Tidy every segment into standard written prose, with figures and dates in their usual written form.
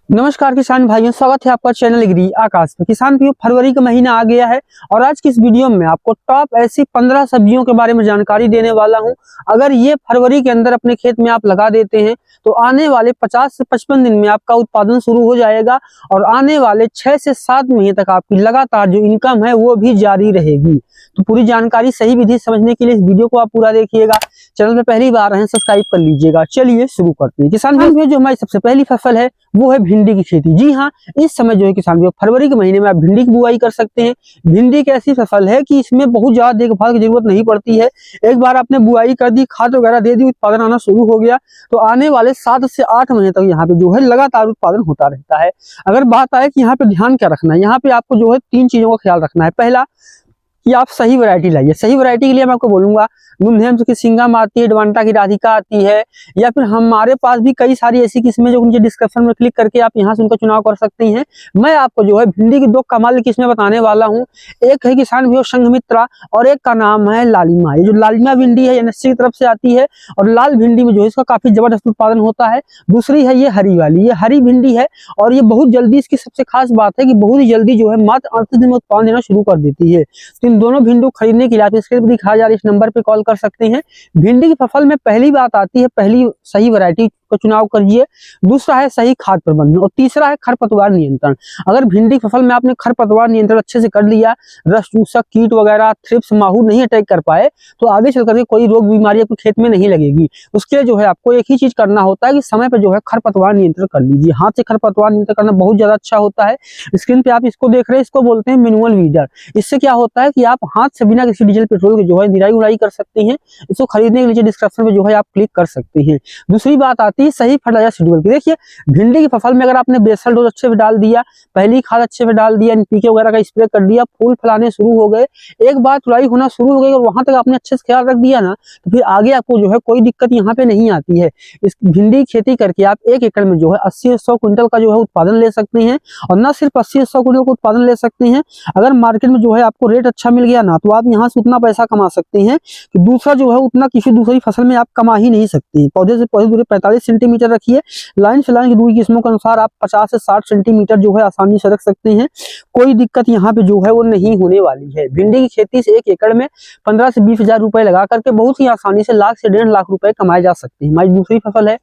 नमस्कार किसान भाइयों, स्वागत है आपका चैनल एग्री आकाश में। किसान भाइयों, फरवरी का महीना आ गया है और आज की इस वीडियो में आपको टॉप ऐसी 15 सब्जियों के बारे में जानकारी देने वाला हूं। अगर ये फरवरी के अंदर अपने खेत में आप लगा देते हैं तो आने वाले 50 से 55 दिन में आपका उत्पादन शुरू हो जाएगा और आने वाले 6 से 7 महीने तक आपकी लगातार जो इनकम है वो भी जारी रहेगी। तो पूरी जानकारी सही विधि समझने के लिए इस वीडियो को आप पूरा देखिएगा। चैनल में पहली बार हैं सब्सक्राइब कर लीजिएगा। चलिए शुरू करते हैं। किसान भाइयों, जो हमारी सबसे पहली फसल है वो है भिंडी की खेती। जी हाँ, इस समय जो है किसान भाइयों फरवरी के महीने में आप भिंडी की बुआई कर सकते हैं। भिंडी एक ऐसी फसल है कि इसमें बहुत ज्यादा देखभाल की जरूरत नहीं पड़ती है। एक बार आपने बुआई कर दी, खाद वगैरह दे दी, उत्पादन आना शुरू हो गया तो आने वाले 7 से 8 महीने तक यहाँ पे जो है लगातार उत्पादन होता रहता है। अगर बात आए कि यहाँ पे ध्यान क्या रखना है, यहाँ पे आपको जो है 3 चीजों का ख्याल रखना है। पहला कि आप सही वैरायटी लाइए। सही वैरायटी के लिए मैं आपको बोलूंगा नुमधेम्स की सिंघम आती है, एडवांटा की राधिका आती है, या फिर हमारे पास भी कई सारी ऐसी किस्में जो नीचे डिस्क्रिप्शन में क्लिक करके आप यहाँ से उनका चुनाव कर सकती हैं। मैं आपको जो है भिंडी की 2 कमाल किस्में बताने वाला हूँ। एक है किसान भाइयों संघमित्रा और एक का नाम है लालिमा। ये जो लालिमा भिंडी है एनएससी की तरफ से आती है और लाल भिंडी में जो है इसका काफी जबरदस्त उत्पादन होता है। दूसरी है ये हरी वाली, ये हरी भिंडी है और ये बहुत जल्दी, इसकी सबसे खास बात है कि बहुत ही जल्दी जो है मात्र 38 दिन में उत्पादन देना शुरू कर देती है। तो इन दोनों भिंडी खरीदने के लिए आप स्क्रीन पर दिखाया जा रहा है इस नंबर पे कॉल कर सकते हैं। भिंडी की फसल में पहली बात आती है, पहली सही वैरायटी का चुनाव करिए, दूसरा है सही खाद प्रबंधन और तीसरा है खरपतवार नियंत्रण। अगर भिंडी फसल में आपने खरपतवार नियंत्रण अच्छे से कर लिया, रस चूसक कीट वगैरह थ्रिप्स माहू नहीं अटैक कर पाए तो आगे चल करके कोई रोग बीमारी आपके खेत में नहीं लगेगी। उसके लिए जो है आपको एक ही चीज करना होता है कि समय पे जो है खरपतवार नियंत्रण कर लीजिए। हाथ से खरपतवार नियंत्रण करना बहुत ज्यादा अच्छा होता है। स्क्रीन पे आप इसको देख रहे हैं, इसको बोलते हैं मैनुअल वीडर। इससे क्या होता है कि आप हाथ से बिना किसी डीजल पेट्रोल के जो है निराई उड़ाई कर सकते हैं। इसको खरीदने के नीचे डिस्क्रिप्शन में जो है आप क्लिक कर सकते हैं। दूसरी बात आती है सही फर्टिलाइजर शेड्यूल की। देखिए भिंडी की फसल में अगर आपने बेसल डोज अच्छे से डाल दिया, पहली खाद अच्छे से डाल दिया, एनपीके वगैरह का स्प्रे कर दिया, फूल फैलाने शुरू हो गए, एक बार तुड़ाई होना शुरू हो गई और वहां तक आपने अच्छे से ख्याल रख दिया ना, तो फिर आगे आपको जो है कोई दिक्कत यहाँ पे नहीं आती है। इस भिंडी खेती करके आप 1 एकड़ में जो है 80 से 100 क्विंटल का जो है उत्पादन ले सकते हैं। और न सिर्फ 80 से 100 क्विंटल का उत्पादन ले सकते हैं, अगर मार्केट में जो है आपको रेट अच्छा मिल गया ना तो आप यहाँ से उतना पैसा कमा सकते हैं कि दूसरा जो है उतना किसी दूसरी फसल में आप कमा ही नहीं सकते। पौधे से पौधे दूरी 45 सेंटीमीटर रखिए। लाइन से लाइन की दूरी किस्मों के अनुसार आप 50 से 60 सेंटीमीटर जो है आसानी से रख सकते हैं। कोई दिक्कत यहाँ पे जो है वो नहीं होने वाली है। भिंडी की खेती से 1 एकड़ में 15 से 20 हजार रुपए लगा करके बहुत ही आसानी से लाख से 1.5 लाख रुपए कमाए जा सकते हैं। हमारी दूसरी फसल है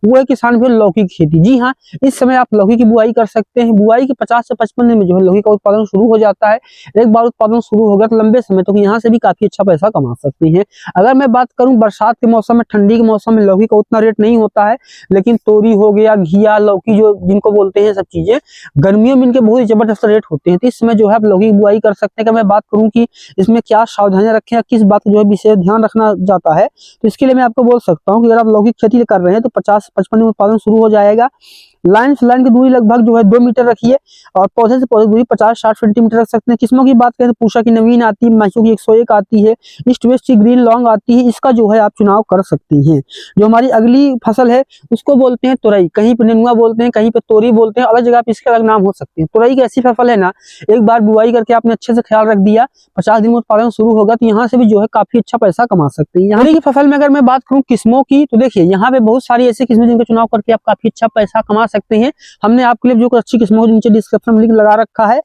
वो है किसान भाई लौकी की खेती। जी हाँ, इस समय आप लौकी की बुआई कर सकते हैं। बुआई के 50 से 55 दिन में जो है लौकी का उत्पादन शुरू हो जाता है। एक बार उत्पादन शुरू हो गया तो लंबे समय तक यहाँ से भी काफी अच्छा पैसा कमा सकते हैं। अगर मैं बात करूं बरसात के मौसम में, ठंडी के मौसम में लौकी का उतना रेट नहीं होता है, लेकिन तोरी हो गया, घिया, लौकी जो जिनको बोलते हैं, सब चीजें गर्मियों में इनके बहुत ही जबरदस्त रेट होते हैं। तो इस समय जो है आप लौकी की बुआई कर सकते हैं। अगर मैं बात करूं कि इसमें क्या सावधानियां रखें, किस बात का जो है विशेष ध्यान रखना जाता है, तो इसके लिए मैं आपको बोल सकता हूँ कि अगर आप लौकी की खेती कर रहे हैं तो 50 से 55 दिन उत्पादन शुरू हो जाएगा। लाइन से लाइन की दूरी लगभग जो है 2 मीटर रखिए और पौधे से पौधे दूरी 50-60 सेंटीमीटर रख सकते हैं। किस्मों की बात करें तो पूषा की नवीन आती है, मैसू की 101 आती है, ईस्ट वेस्ट की ग्रीन लॉन्ग आती है। इसका जो है आप चुनाव कर सकती हैं। जो हमारी अगली फसल है उसको बोलते हैं तुरई। कहीं पे नेनुआ बोलते हैं, कहीं पे तोरी बोलते हैं, अलग जगह पे इसके अलग नाम हो सकते हैं। तुरई की ऐसी फसल है ना, एक बार बुआई करके आपने अच्छे से ख्याल रख दिया, 50 दिन में उत्पादन शुरू होगा तो यहाँ से भी जो है काफी अच्छा पैसा कमा सकते हैं। यहाँ की फसल में अगर मैं बात करूँ किस्मों की तो देखिए यहाँ पे बहुत सारी ऐसी किस्में जिनका चुनाव करके आप काफी अच्छा पैसा कमा सकते हैं। हमने आपके लिए जो अच्छी किस्मों नीचे डिस्क्रिप्शन में लिंक लगा रखा है।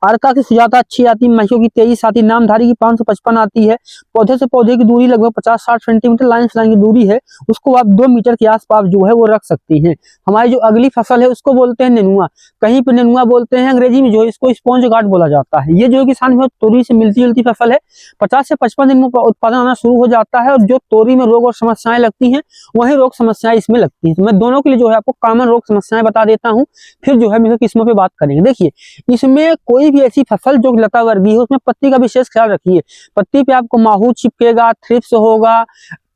अर्का की सुजाता अच्छी आती है, मैसू की 23 आती है, नामधारी की 555 आती है। पौधे से पौधे की दूरी लगभग 50-60 सेंटीमीटर लाइन से लाइन की दूरी है, उसको आप 2 मीटर के आसपास जो है वो रख सकती हैं। हमारी जो अगली फसल है उसको बोलते हैं नेनुआ। कहीं पे नेनुआ बोलते हैं, अंग्रेजी में जो है इसको स्पॉन्ज गार्ड बोला जाता है। ये जो किसान है तोरी से मिलती जुलती फसल है। 50 से 55 दिन में उत्पादन आना शुरू हो जाता है और जो तोरी में रोग और समस्याएं लगती हैं वही रोग समस्याएं इसमें लगती हैं। तो मैं दोनों के लिए जो है आपको कॉमन रोग समस्याएं बता देता हूँ, फिर जो है मैं किस्मों पे बात करेंगे। देखिए इसमें कोई भी ऐसी फसल जो लता वर्गीय है उसमें पत्ती का विशेष ख्याल रखिए। पत्ती पे आपको माहू चिपकेगा, थ्रिप्स होगा,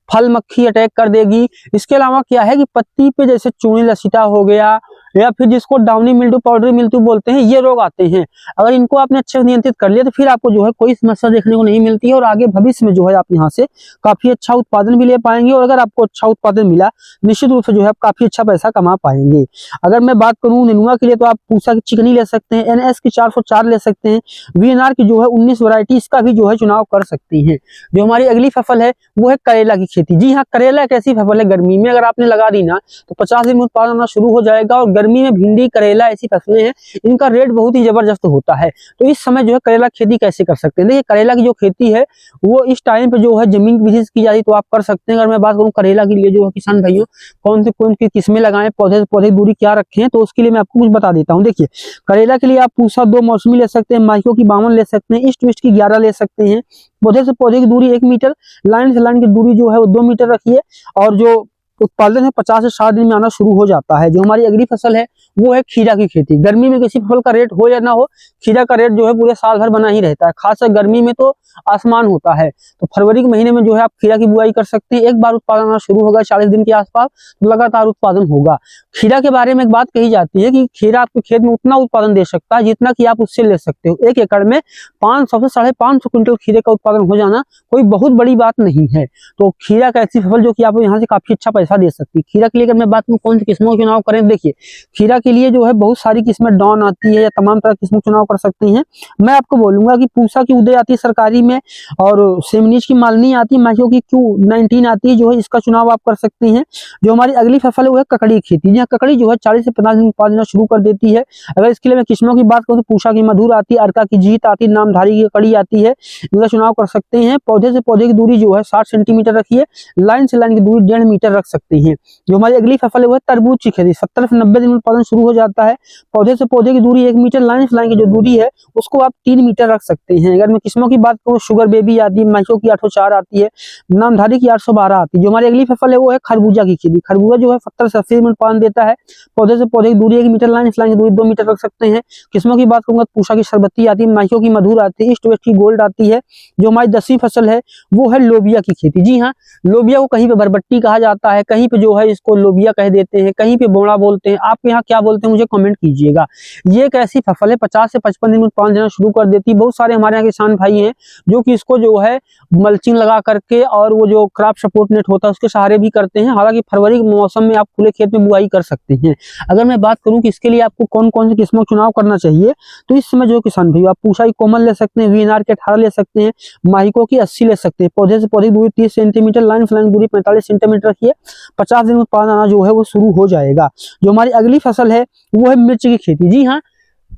फल मक्खी अटैक कर देगी। इसके अलावा क्या है कि पत्ती पे जैसे चूनी लसीटा हो गया या फिर जिसको डाउनी मिल्टू, पाउडरी मिल्टू बोलते हैं, ये रोग आते हैं। अगर इनको आपने अच्छे से नियंत्रित कर लिया तो फिर आपको जो है कोई समस्या देखने को नहीं मिलती है और आगे भविष्य में जो है आप यहाँ से काफी अच्छा उत्पादन भी ले पाएंगे। और अगर आपको अच्छा उत्पादन मिला निश्चित रूप से जो है आप काफी अच्छा पैसा कमा पाएंगे। अगर मैं बात करूँ नेनुआ के लिए तो आप पूसा की चिकनी ले सकते हैं, एनएस की 404 ले सकते हैं, वीएनआर की जो है 19 वैरायटी इसका भी जो है चुनाव कर सकती हैं। जो हमारी अगली फसल है वो है करेला की खेती। जी हाँ, करेला एक ऐसी फसल है गर्मी में अगर आपने लगा दी ना तो 50 दिन में उत्पादन होना शुरू हो जाएगा और गर्मी में भिंडी, करेला ऐसी फसलें हैं, इनका रेट बहुत ही जबरदस्त होता है। तो इस समय जो है करेला खेती कैसे कर सकते हैं? देखिए करेला की जो खेती है वो इस टाइम पे जो है जमीन की विशेष की जाती तो आप कर सकते हैं। अगर मैं बात करूँ करेला के लिए जो है किसान भाइयों कौन सी किस्में लगाएं, पौधे से पौधे की दूरी क्या रखें, तो उसके लिए मैं आपको कुछ बता देता हूँ। देखिए करेला के लिए आप पूसा 2 मौसमी ले सकते हैं, माइक्रो की 52 ले सकते हैं, ईस्ट वेस्ट की 11 ले सकते हैं। पौधे से पौधे की दूरी 1 मीटर, लाइन से लाइन की दूरी जो है वो 2 मीटर रखिए। और जो उत्पादन है 50 से 60 दिन में आना शुरू हो जाता है। जो हमारी अगली फसल है वो है खीरा की खेती। गर्मी में किसी फल का रेट हो या ना हो, खीरा का रेट जो है पूरे साल भर बना ही रहता है, खासकर गर्मी में तो आसमान होता है। तो फरवरी के महीने में जो है आप खीरा की बुआई कर सकते हैं। एक बार उत्पादन आना शुरू होगा 40 दिन के आसपास, तो लगातार उत्पादन होगा। खीरा के बारे में एक बात कही जाती है कि खीरा आपके खेत में उतना उत्पादन दे सकता है जितना कि आप उससे ले सकते हो। 1 एकड़ में 500 से 550 क्विंटल खीरे का उत्पादन हो जाना कोई बहुत बड़ी बात नहीं है। तो खीरा का ऐसी फसल जो कि आपको यहाँ से काफी अच्छा पैसा दे सकती है। खीरा के लिए अगर मैं बात करूँ कौन सी किस्मों का चुनाव करें, देखिए खीरा के लिए जो है बहुत सारी किस्में डॉन आती है या तमाम तरह की किस्मों चुनाव कर सकते हैं। मैं आपको बोलूंगा कि पूसा की उदय आती है सरकारी में, और सेमनीच की मालनी आती है, माइक्रो की Q19 आती है, जो है इसका चुनाव आप कर सकते हैं। जो हमारी अगली फसल है वो है ककड़ी खेती। जी हाँ, ककड़ी जो है 40 से 50 दिन उत्पादन शुरू कर देती है। अगर इसके लिए मैं किस्मों की बात करूँ तो पूसा की मधुर आती है, अर्का की जीत आती है, नामधारी की ककड़ी आती है, इनका चुनाव कर सकते हैं। पौधे से पौधे की दूरी जो है 60 सेंटीमीटर रखिए, लाइन से लाइन की दूरी 1.5 मीटर रख सकते हैं। जो हमारी अगली फसल है वो है तरबूज की खेती। 70 से 90 दिन में उत्पादन शुरू हो जाता है। पौधे से पौधे की दूरी 1 मीटर, लाइन से लाइन की जो दूरी है उसको आप 3 मीटर रख सकते हैं। अगर मैं किस्मों की बात करूँ शुगर बेबी आती है, माइक्रो की 804 आती है, नामधारी की 812 आती है। जो हमारी अगली फसल है वो है खरबूजा की खेती। खरबूजा जो है 70 से 80 दिन में उत्पादन देता है। पौधे से पौधे की दूरी 1 मीटर, लाइन से लाइन की दूरी 2 मीटर रख सकते हैं। किस्मों की बात करूंगा तो पूसा की शरबती आती है, माइक्रो की मधुर आती है, ईस्ट वेस्ट की गोल्ड आती है। जो हमारी 10वीं फसल है वो है लोबिया की खेती। जी हाँ, लोबिया को कहीं पे बरबट्टी कहा जाता है, कहीं पे जो है इसको लोबिया कह देते हैं, कहीं पे बोड़ा बोलते हैं। आप यहाँ क्या बोलते हैं मुझे कमेंट कीजिएगा। ये एक ऐसी फसल है 50 से 55 दिन में उत्पादन देना शुरू कर देती है। बहुत सारे हमारे यहाँ किसान भाई हैं जो कि इसको जो है मल्चिंग लगा करके और वो जो क्रॉप सपोर्ट नेट होता है उसके सहारे भी करते हैं। हालांकि फरवरी के मौसम में आप खुले खेत में बुआई कर सकते हैं। अगर मैं बात करूं कि इसके लिए आपको कौन कौन सी किस्मों का चुनाव करना चाहिए, तो इस समय जो किसान भाई आप पूसा की कोमल ले सकते हैं, VNR के 18 ले सकते हैं, माहिको की 80 ले सकते हैं। पौधे से पौधे की दूरी 30 सेंटीमीटर, लाइन से लाइन दूरी 45 सेंटीमीटर रखिए। 50 दिन में उत्पादन आना जो है वो शुरू हो जाएगा। जो हमारी अगली फसल है वो है मिर्च की खेती। जी हाँ,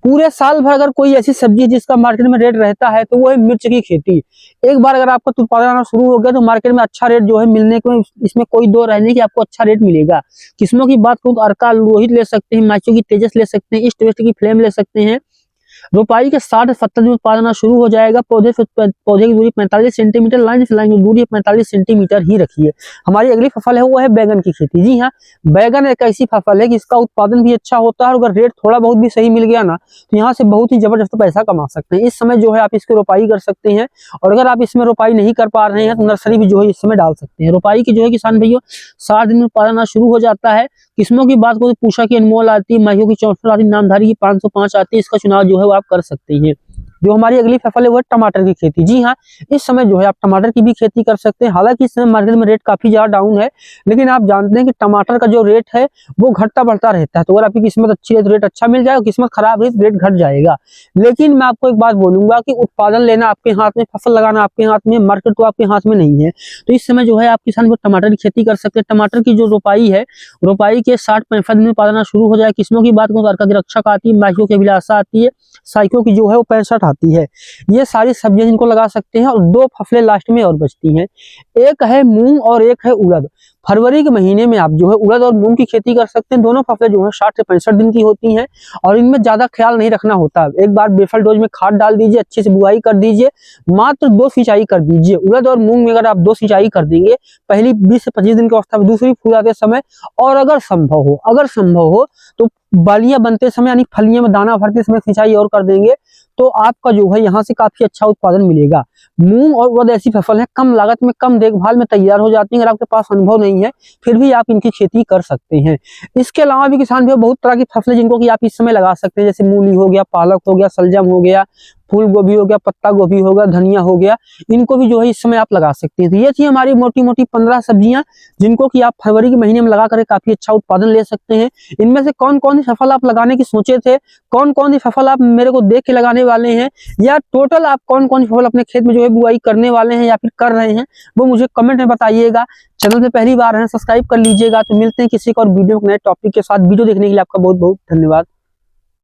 पूरे साल भर अगर कोई ऐसी सब्जी है जिसका मार्केट में रेट रहता है तो वो है मिर्च की खेती। एक बार अगर आपका उत्पादन आना शुरू हो गया तो मार्केट में अच्छा रेट जो है मिलने को, इसमें कोई दो रहने की आपको अच्छा रेट मिलेगा। किस्मों की बात करूँ तो अर्का लोहित ले सकते हैं, माइक्रो की तेजस ले सकते हैं, ईस्ट वेस्ट की फ्लेम ले सकते हैं। रोपाई के 60 से 70 दिन उत्पादन शुरू हो जाएगा। पौधे से पौधे की दूरी 45 सेंटीमीटर, लाइन से लाइन की दूरी 45 सेंटीमीटर ही रखिए। हमारी अगली फसल है वो है बैगन की खेती। जी हाँ, बैगन एक ऐसी फसल है कि इसका उत्पादन भी अच्छा होता है और अगर रेट थोड़ा बहुत भी सही मिल गया ना तो यहाँ से बहुत ही जबरदस्त पैसा कमा सकते हैं। इस समय जो है आप इसकी रोपाई कर सकते हैं, और अगर आप इसमें रोपाई नहीं कर पा रहे हैं तो नर्सरी भी जो है इस समय डाल सकते हैं। रोपाई की जो है किसान भैया 60 दिन में उत्पादन शुरू हो जाता है। किस्मों की बात करें तो पूसा की अनमोल आती है, माइक्रो की 64 आती है, नामधारी की 505 आती है। इसका चुनाव जो है वो आप कर सकते हैं। जो हमारी अगली फसल है वो है टमाटर की खेती। जी हाँ, इस समय जो है आप टमाटर की भी खेती कर सकते हैं। हालांकि इस समय मार्केट में रेट काफी ज्यादा डाउन है, लेकिन आप जानते हैं कि टमाटर का जो रेट है वो घटता बढ़ता रहता है। तो अगर आपकी किस्मत अच्छी है तो रेट अच्छा मिल जाएगा, किस्मत खराब है तो रेट घट जाएगा। लेकिन मैं आपको एक बात बोलूंगा कि उत्पादन लेना आपके हाथ में, फसल लगाना आपके हाथ में, मार्केट तो आपके हाथ में नहीं है। तो इस समय जो है आप किसान टमाटर की खेती कर सकते हैं। टमाटर की जो रोपाई है, रोपाई के 60-65 दिन में उत्पादन शुरू हो जाए। किस्मों की बात करूँ तो अर्का की रक्षक आती है, माइक्रो की अभिलाषा आती है, साइको की जो है वो 65 आती है। ये सारी सब्जियां जिनको लगा सकते हैं। और 2 फसलें लास्ट में और बचती हैं, एक है मूंग और एक है उड़द। फरवरी के महीने में आप जो है उड़द और मूंग की खेती कर सकते हैं। दोनों फसलें जो है 60 से 65 दिन की होती हैं और इनमें ज्यादा ख्याल नहीं रखना होता। एक बार बेफल डोज में खाद डाल दीजिए, अच्छे से बुआई कर दीजिए, मात्र 2 सिंचाई कर दीजिए। उड़द और मूंग में अगर आप 2 सिंचाई कर देंगे पहली 20 से 25 दिन की अवस्था में, दूसरी फूल आते समय, और अगर संभव हो तो बालियां बनते समय यानी फलियां में दाना भरते समय सिंचाई और कर देंगे तो आपका जो है यहाँ से काफी अच्छा उत्पादन मिलेगा। मूंग और उड़द ऐसी फसल है कम लागत में, कम देखभाल में तैयार हो जाती है। अगर आपके पास अनुभव नहीं है फिर भी आप इनकी खेती कर सकते हैं। इसके अलावा भी किसान भी बहुत तरह की फसलें जिनको कि आप इस समय लगा सकते हैं, जैसे मूली हो गया, पालक हो गया, सलजम हो गया, फूल गोभी हो गया, पत्ता गोभी हो गया, धनिया हो गया, इनको भी जो है इस समय आप लगा सकते हैं। तो ये थी हमारी मोटी मोटी 15 सब्जियां जिनको कि आप फरवरी के महीने में लगा कर काफी अच्छा उत्पादन ले सकते हैं। इनमें से कौन कौन सी फसल आप लगाने की सोचे थे, कौन कौन सी फसल आप मेरे को देख के लगाने वाले हैं, या टोटल आप कौन कौन सी फसल अपने खेत में जो है बुआई करने वाले हैं या फिर कर रहे हैं, वो मुझे कमेंट में बताइएगा। चैनल पे पहली बार है सब्सक्राइब कर लीजिएगा। तो मिलते हैं किसी और वीडियो नए टॉपिक के साथ। वीडियो देखने के लिए आपका बहुत बहुत धन्यवाद।